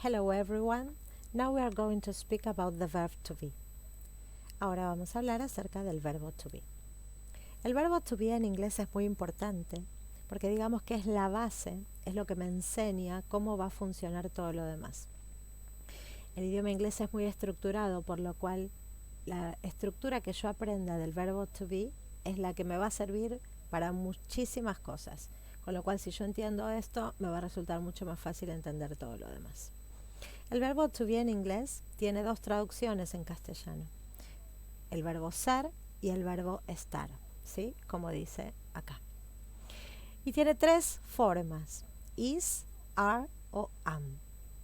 Hello everyone. Now we are going to speak about the verb to be. Ahora vamos a hablar acerca del verbo to be. El verbo to be en inglés es muy importante porque digamos que es la base, es lo que me enseña cómo va a funcionar todo lo demás. El idioma inglés es muy estructurado, por lo cual la estructura que yo aprenda del verbo to be es la que me va a servir para muchísimas cosas. Con lo cual, si yo entiendo esto, me va a resultar mucho más fácil entender todo lo demás. El verbo to be en inglés tiene dos traducciones en castellano. El verbo ser y el verbo estar, ¿sí? Como dice acá. Y tiene tres formas: is, are o am.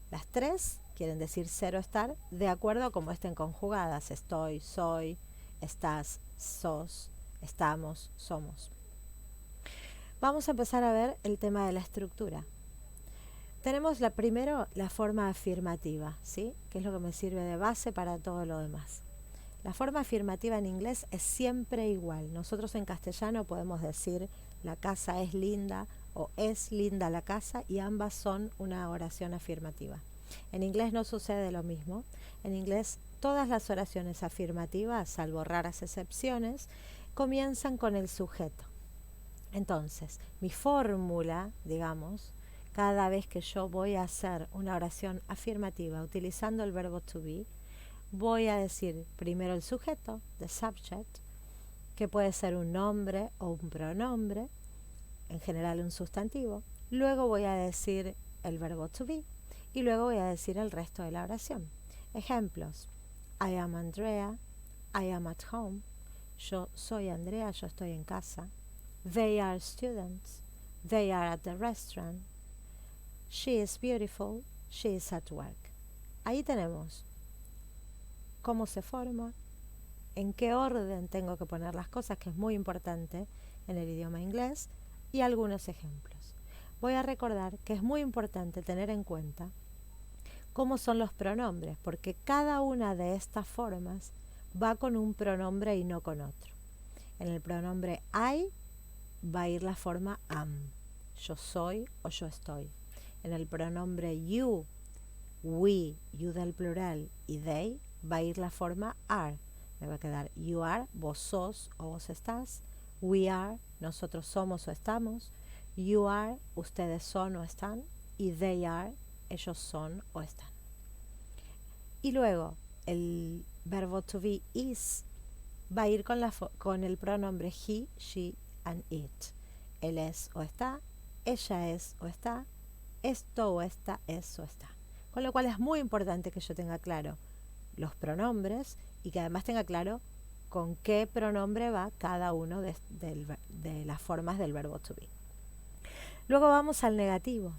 Las tres quieren decir ser o estar de acuerdo a cómo estén conjugadas. Estoy, soy, estás, sos, estamos, somos. Vamos a empezar a ver el tema de la estructura. Tenemos primero la forma afirmativa, ¿sí? Que es lo que me sirve de base para todo lo demás. La forma afirmativa en inglés es siempre igual. Nosotros en castellano podemos decir la casa es linda o es linda la casa, y ambas son una oración afirmativa. En inglés no sucede lo mismo. En inglés todas las oraciones afirmativas, salvo raras excepciones, comienzan con el sujeto. Entonces, mi fórmula, digamos, cada vez que yo voy a hacer una oración afirmativa utilizando el verbo to be, voy a decir primero el sujeto, the subject, que puede ser un nombre o un pronombre, en general un sustantivo. Luego voy a decir el verbo to be y luego voy a decir el resto de la oración. Ejemplos: I am Andrea, I am at home. Yo soy Andrea, yo estoy en casa. They are students, they are at the restaurant. She is beautiful, she is at work. Ahí tenemos cómo se forma, en qué orden tengo que poner las cosas, que es muy importante en el idioma inglés, y algunos ejemplos. Voy a recordar que es muy importante tener en cuenta cómo son los pronombres, porque cada una de estas formas va con un pronombre y no con otro. En el pronombre I va a ir la forma am, yo soy o yo estoy. En el pronombre you, we, you del plural, y they, va a ir la forma are. Me va a quedar you are, vos sos o vos estás. We are, nosotros somos o estamos. You are, ustedes son o están. Y they are, ellos son o están. Y luego el verbo to be is va a ir con el pronombre he, she and it. Él es o está, ella es o está, esto o esta es o está. Con lo cual es muy importante que yo tenga claro los pronombres y que además tenga claro con qué pronombre va cada uno de las formas del verbo to be. Luego vamos al negativo.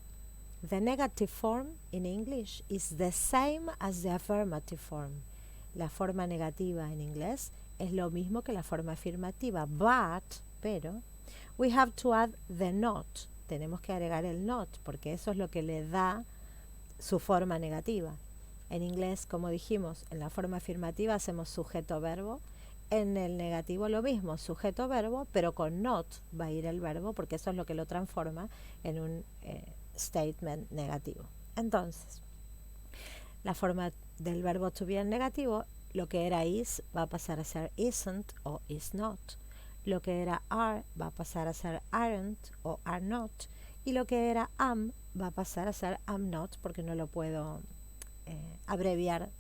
The negative form in English is the same as the affirmative form. La forma negativa en inglés es lo mismo que la forma afirmativa, pero we have to add the not. Tenemos que agregar el not, porque eso es lo que le da su forma negativa. En inglés, como dijimos, en la forma afirmativa hacemos sujeto-verbo. En el negativo lo mismo, sujeto-verbo, pero con not va a ir el verbo, porque eso es lo que lo transforma en un statement negativo. Entonces, la forma del verbo to be en negativo, lo que era is va a pasar a ser isn't o is not. Lo que era are va a pasar a ser aren't o are not. Y lo que era am va a pasar a ser am not, porque no lo puedo abreviar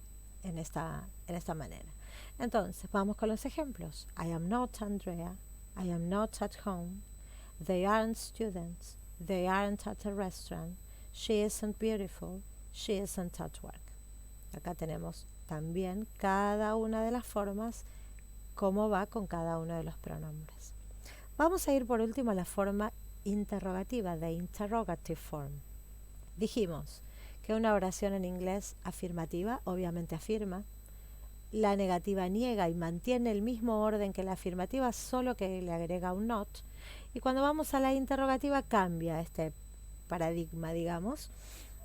en esta manera. Entonces, vamos con los ejemplos. I am not Andrea, I am not at home, they aren't students, they aren't at a restaurant, she isn't beautiful, she isn't at work. Acá tenemos también cada una de las formas, cómo va con cada uno de los pronombres. Vamos a ir por último a la forma interrogativa, the interrogative form. Dijimos que una oración en inglés afirmativa obviamente afirma, la negativa niega y mantiene el mismo orden que la afirmativa, solo que le agrega un not, y cuando vamos a la interrogativa cambia este paradigma, digamos,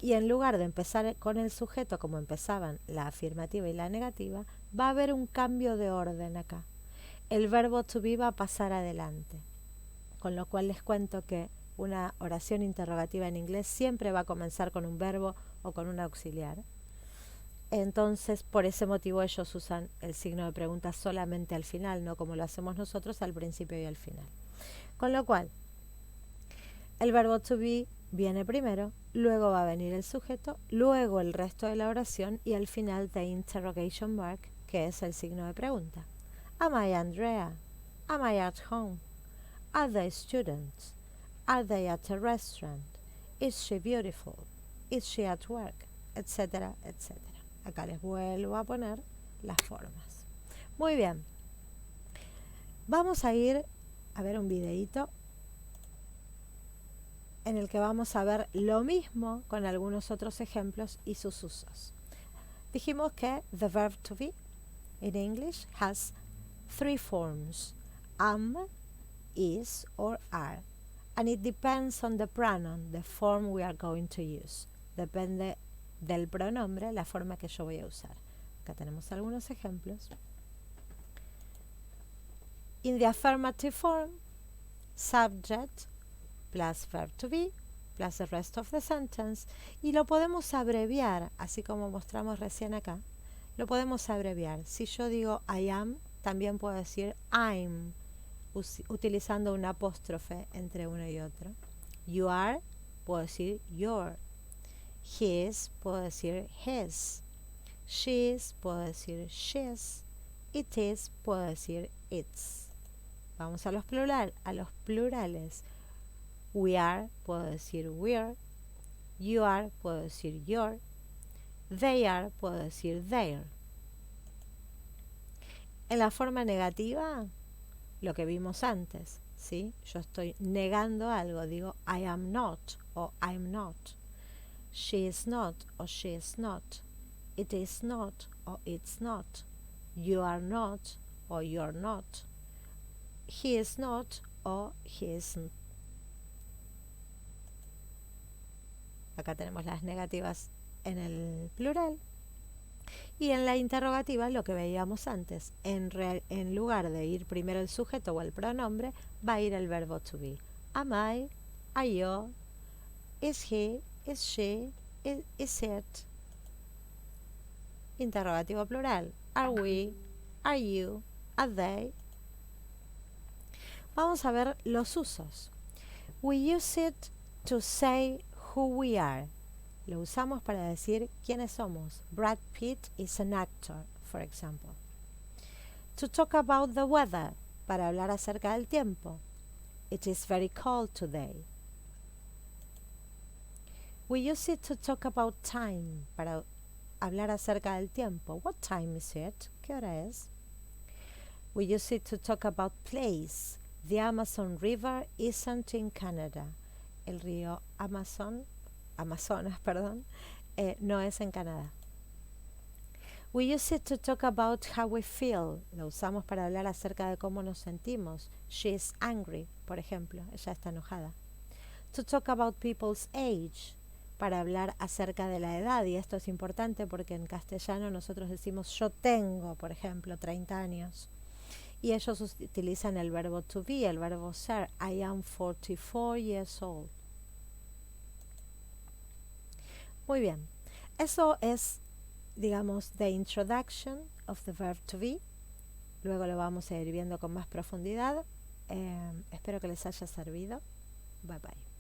y en lugar de empezar con el sujeto como empezaban la afirmativa y la negativa, va a haber un cambio de orden acá. El verbo to be va a pasar adelante, con lo cual les cuento que una oración interrogativa en inglés siempre va a comenzar con un verbo o con un auxiliar. Entonces, por ese motivo ellos usan el signo de pregunta solamente al final, no como lo hacemos nosotros al principio y al final. Con lo cual, el verbo to be viene primero, luego va a venir el sujeto, luego el resto de la oración y al final the interrogation mark, que es el signo de pregunta. Am I Andrea? Am I at home? Are they students? Are they at a restaurant? Is she beautiful? Is she at work? Etcétera, etcétera. Acá les vuelvo a poner las formas. Muy bien. Vamos a ir a ver un videíto en el que vamos a ver lo mismo con algunos otros ejemplos y sus usos. Dijimos que the verb to be in English has 3 forms: am, is, or are. And it depends on the pronoun, the form we are going to use. Depende del pronombre, la forma que yo voy a usar. Acá tenemos algunos ejemplos. In the affirmative form, subject plus verb to be plus the rest of the sentence, y lo podemos abreviar, así como mostramos recién acá. Lo podemos abreviar. Si yo digo I am, también puedo decir I'm, utilizando un apóstrofe entre uno y otro. You are, puedo decir your. His, puedo decir his. She's, puedo decir she's. It is, puedo decir its. Vamos a los plurales. We are, puedo decir we're. You are, puedo decir your. They are, puedo decir their. En la forma negativa, lo que vimos antes, ¿sí? Yo estoy negando algo, digo I am not o I'm not. She is not o she is not. It is not o it's not. You are not o you're not. He is not o he isn't. Acá tenemos las negativas en el plural. Y en la interrogativa, lo que veíamos antes, en lugar de ir primero el sujeto o el pronombre, va a ir el verbo to be. Am I? Are you? Is he? Is she? Is it? Interrogativo plural. Are we? Are you? Are they? Vamos a ver los usos. We use it to say who we are. Lo usamos para decir quiénes somos. Brad Pitt is an actor, for example. To talk about the weather, para hablar acerca del tiempo. It is very cold today. We use it to talk about time, para hablar acerca del tiempo. What time is it? ¿Qué hora es? We use it to talk about place. The Amazon River isn't in Canada. El río Amazonas, no es en Canadá. We use it to talk about how we feel. Lo usamos para hablar acerca de cómo nos sentimos. She is angry, por ejemplo. Ella está enojada. To talk about people's age. Para hablar acerca de la edad. Y esto es importante porque en castellano nosotros decimos yo tengo, por ejemplo, 30 años. Y ellos utilizan el verbo to be, el verbo ser. I am 44 years old. Muy bien. Eso es, digamos, the introduction of the verb to be. Luego lo vamos a ir viendo con más profundidad. Espero que les haya servido. Bye bye.